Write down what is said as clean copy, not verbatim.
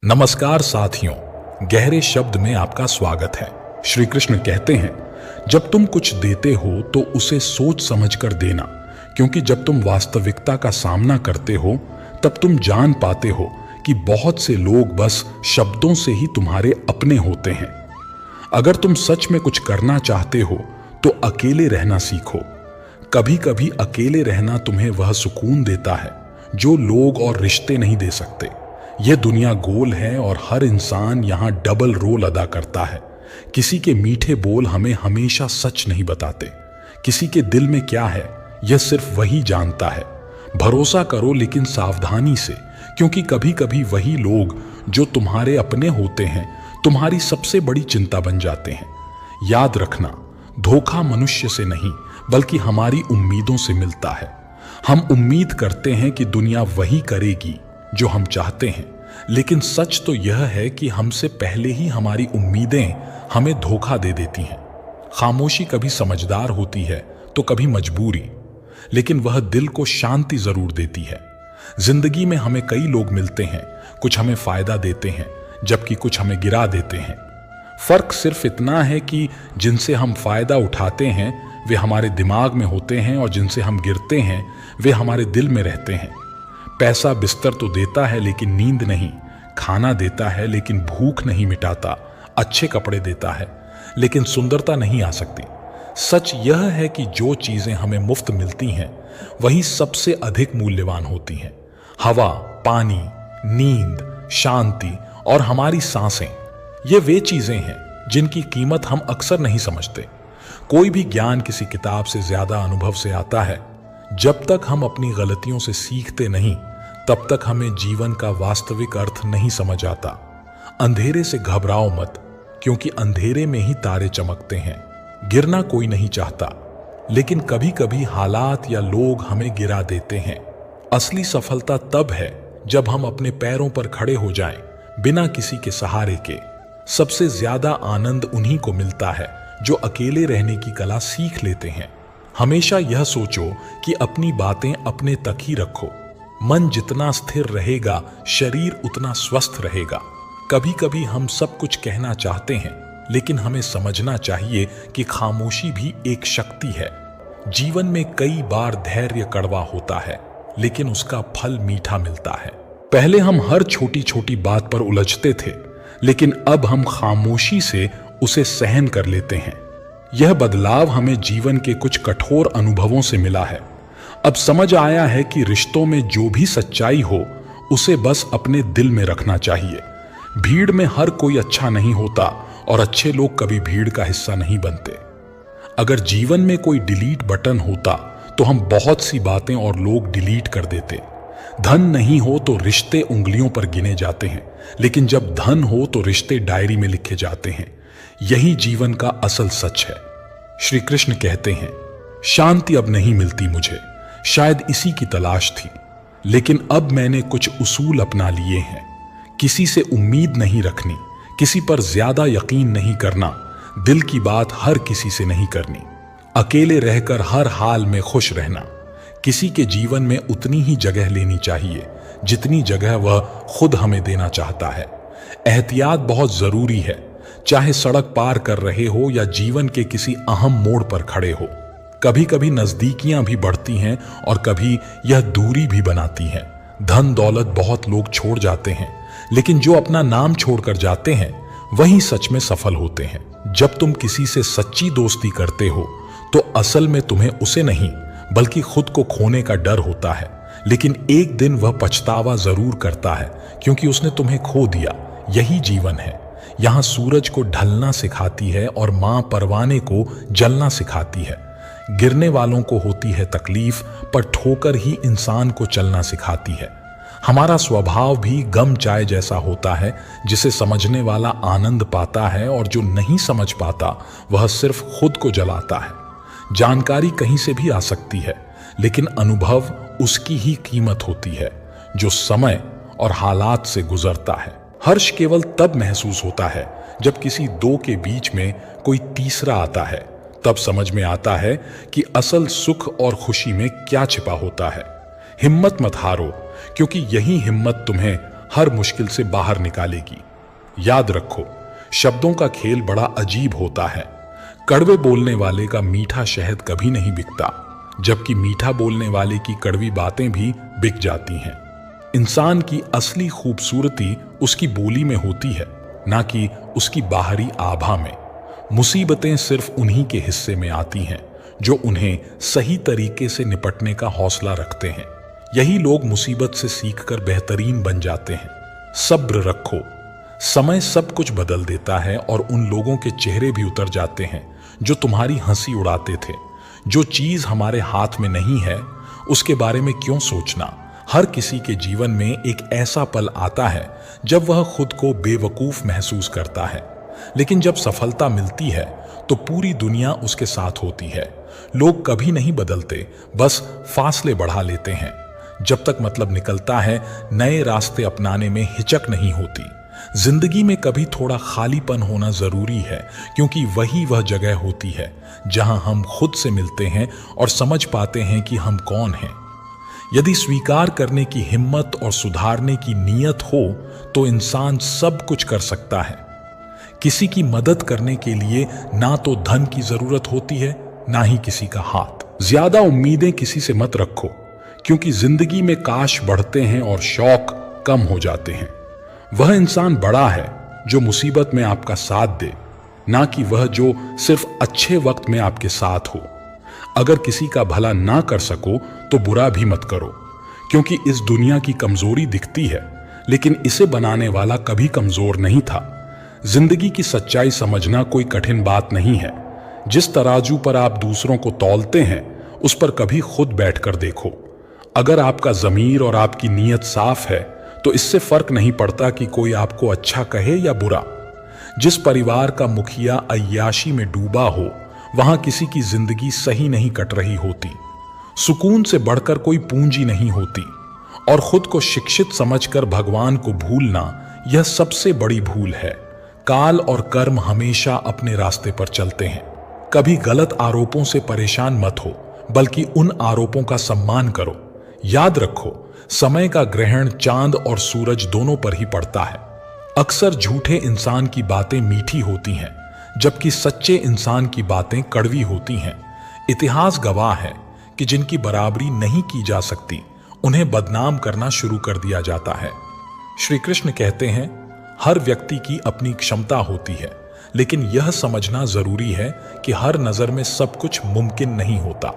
नमस्कार साथियों, गहरे शब्द में आपका स्वागत है। श्री कृष्ण कहते हैं, जब तुम कुछ देते हो तो उसे सोच समझकर देना, क्योंकि जब तुम वास्तविकता का सामना करते हो तब तुम जान पाते हो कि बहुत से लोग बस शब्दों से ही तुम्हारे अपने होते हैं। अगर तुम सच में कुछ करना चाहते हो तो अकेले रहना सीखो। कभी कभी अकेले रहना तुम्हें वह सुकून देता है जो लोग और रिश्ते नहीं दे सकते। यह दुनिया गोल है और हर इंसान यहाँ डबल रोल अदा करता है। किसी के मीठे बोल हमें हमेशा सच नहीं बताते। किसी के दिल में क्या है यह सिर्फ वही जानता है। भरोसा करो लेकिन सावधानी से, क्योंकि कभी कभी वही लोग जो तुम्हारे अपने होते हैं तुम्हारी सबसे बड़ी चिंता बन जाते हैं। याद रखना, धोखा मनुष्य से नहीं बल्कि हमारी उम्मीदों से मिलता है। हम उम्मीद करते हैं कि दुनिया वही करेगी जो हम चाहते हैं, लेकिन सच तो यह है कि हमसे पहले ही हमारी उम्मीदें हमें धोखा दे देती हैं। खामोशी कभी समझदार होती है तो कभी मजबूरी, लेकिन वह दिल को शांति जरूर देती है। जिंदगी में हमें कई लोग मिलते हैं, कुछ हमें फायदा देते हैं जबकि कुछ हमें गिरा देते हैं। फर्क सिर्फ इतना है कि जिनसे हम फायदा उठाते हैं वे हमारे दिमाग में होते हैं और जिनसे हम गिरते हैं वे हमारे दिल में रहते हैं। पैसा बिस्तर तो देता है लेकिन नींद नहीं, खाना देता है लेकिन भूख नहीं मिटाता, अच्छे कपड़े देता है लेकिन सुंदरता नहीं आ सकती। सच यह है कि जो चीजें हमें मुफ्त मिलती हैं वही सबसे अधिक मूल्यवान होती हैं। हवा, पानी, नींद, शांति और हमारी सांसें, ये वे चीजें हैं जिनकी कीमत हम अक्सर नहीं समझते। कोई भी ज्ञान किसी किताब से ज्यादा अनुभव से आता है। जब तक हम अपनी गलतियों से सीखते नहीं तब तक हमें जीवन का वास्तविक अर्थ नहीं समझ आता। अंधेरे से घबराओ मत, क्योंकि अंधेरे में ही तारे चमकते हैं। गिरना कोई नहीं चाहता, लेकिन कभी कभी हालात या लोग हमें गिरा देते हैं। असली सफलता तब है जब हम अपने पैरों पर खड़े हो जाएं, बिना किसी के सहारे के। सबसे ज्यादा आनंद उन्हीं को मिलता है जो अकेले रहने की कला सीख लेते हैं। हमेशा यह सोचो कि अपनी बातें अपने तक ही रखो। मन जितना स्थिर रहेगा शरीर उतना स्वस्थ रहेगा। कभी कभी हम सब कुछ कहना चाहते हैं, लेकिन हमें समझना चाहिए कि खामोशी भी एक शक्ति है। जीवन में कई बार धैर्य कड़वा होता है, लेकिन उसका फल मीठा मिलता है। पहले हम हर छोटी छोटी बात पर उलझते थे, लेकिन अब हम खामोशी से उसे सहन कर लेते हैं। यह बदलाव हमें जीवन के कुछ कठोर अनुभवों से मिला है। अब समझ आया है कि रिश्तों में जो भी सच्चाई हो उसे बस अपने दिल में रखना चाहिए। भीड़ में हर कोई अच्छा नहीं होता और अच्छे लोग कभी भीड़ का हिस्सा नहीं बनते। अगर जीवन में कोई डिलीट बटन होता तो हम बहुत सी बातें और लोग डिलीट कर देते। धन नहीं हो तो रिश्ते उंगलियों पर गिने जाते हैं, लेकिन जब धन हो तो रिश्ते डायरी में लिखे जाते हैं। यही जीवन का असल सच है। श्री कृष्ण कहते हैं, शांति अब नहीं मिलती मुझे, शायद इसी की तलाश थी, लेकिन अब मैंने कुछ उसूल अपना लिए हैं। किसी से उम्मीद नहीं रखनी, किसी पर ज्यादा यकीन नहीं करना, दिल की बात हर किसी से नहीं करनी, अकेले रहकर हर हाल में खुश रहना। किसी के जीवन में उतनी ही जगह लेनी चाहिए जितनी जगह वह खुद हमें देना चाहता है। एहतियात बहुत जरूरी है, चाहे सड़क पार कर रहे हो या जीवन के किसी अहम मोड़ पर खड़े हो। कभी कभी नजदीकियां भी बढ़ती हैं और कभी यह दूरी भी बनाती हैं। धन दौलत बहुत लोग छोड़ जाते हैं, लेकिन जो अपना नाम छोड़कर जाते हैं वही सच में सफल होते हैं। जब तुम किसी से सच्ची दोस्ती करते हो तो असल में तुम्हें उसे नहीं बल्कि खुद को खोने का डर होता है, लेकिन एक दिन वह पछतावा जरूर करता है क्योंकि उसने तुम्हें खो दिया। यही जीवन है। यहाँ सूरज को ढलना सिखाती है और मां परवाने को जलना सिखाती है। गिरने वालों को होती है तकलीफ, पर ठोकर ही इंसान को चलना सिखाती है। हमारा स्वभाव भी गम चाय जैसा होता है, जिसे समझने वाला आनंद पाता है और जो नहीं समझ पाता वह सिर्फ खुद को जलाता है। जानकारी कहीं से भी आ सकती है, लेकिन अनुभव उसकी ही कीमत होती है जो समय और हालात से गुजरता है। हर्ष केवल तब महसूस होता है जब किसी दो के बीच में कोई तीसरा आता है। तब समझ में आता है कि असल सुख और खुशी में क्या छिपा होता है। हिम्मत मत हारो, क्योंकि यही हिम्मत तुम्हें हर मुश्किल से बाहर निकालेगी। याद रखो, शब्दों का खेल बड़ा अजीब होता है। कड़वे बोलने वाले का मीठा शहद कभी नहीं बिकता, जबकि मीठा बोलने वाले की कड़वी बातें भी बिक जाती हैं। इंसान की असली खूबसूरती उसकी बोली में होती है, ना कि उसकी बाहरी आभा में। मुसीबतें सिर्फ उन्हीं के हिस्से में आती हैं जो उन्हें सही तरीके से निपटने का हौसला रखते हैं। यही लोग मुसीबत से सीखकर बेहतरीन बन जाते हैं। सब्र रखो, समय सब कुछ बदल देता है और उन लोगों के चेहरे भी उतर जाते हैं जो तुम्हारी हंसी उड़ाते थे। जो चीज हमारे हाथ में नहीं है उसके बारे में क्यों सोचना। हर किसी के जीवन में एक ऐसा पल आता है जब वह खुद को बेवकूफ महसूस करता है, लेकिन जब सफलता मिलती है तो पूरी दुनिया उसके साथ होती है। लोग कभी नहीं बदलते, बस फासले बढ़ा लेते हैं। जब तक मतलब निकलता है, नए रास्ते अपनाने में हिचक नहीं होती। जिंदगी में कभी थोड़ा खालीपन होना जरूरी है, क्योंकि वही वह जगह होती है जहां हम खुद से मिलते हैं और समझ पाते हैं कि हम कौन हैं। यदि स्वीकार करने की हिम्मत और सुधारने की नीयत हो तो इंसान सब कुछ कर सकता है। किसी की मदद करने के लिए ना तो धन की जरूरत होती है, ना ही किसी का हाथ। ज्यादा उम्मीदें किसी से मत रखो, क्योंकि जिंदगी में काश बढ़ते हैं और शौक कम हो जाते हैं। वह इंसान बड़ा है जो मुसीबत में आपका साथ दे, ना कि वह जो सिर्फ अच्छे वक्त में आपके साथ हो। अगर किसी का भला ना कर सको तो बुरा भी मत करो, क्योंकि इस दुनिया की कमजोरी दिखती है, लेकिन इसे बनाने वाला कभी कमजोर नहीं था। जिंदगी की सच्चाई समझना कोई कठिन बात नहीं है। जिस तराजू पर आप दूसरों को तौलते हैं उस पर कभी खुद बैठकर देखो। अगर आपका ज़मीर और आपकी नीयत साफ है तो इससे फर्क नहीं पड़ता कि कोई आपको अच्छा कहे या बुरा। जिस परिवार का मुखिया अय्याशी में डूबा हो, वहां किसी की जिंदगी सही नहीं कट रही होती। सुकून से बढ़कर कोई पूंजी नहीं होती, और खुद को शिक्षित समझकर भगवान को भूलना यह सबसे बड़ी भूल है। काल और कर्म हमेशा अपने रास्ते पर चलते हैं। कभी गलत आरोपों से परेशान मत हो, बल्कि उन आरोपों का सम्मान करो। याद रखो, समय का ग्रहण चांद और सूरज दोनों पर ही पड़ता है। अक्सर झूठे इंसान की बातें मीठी होती हैं, जबकि सच्चे इंसान की बातें कड़वी होती हैं। इतिहास गवाह है कि जिनकी बराबरी नहीं की जा सकती, उन्हें बदनाम करना शुरू कर दिया जाता है। श्री कृष्ण कहते हैं, हर व्यक्ति की अपनी क्षमता होती है, लेकिन यह समझना जरूरी है कि हर नजर में सब कुछ मुमकिन नहीं होता।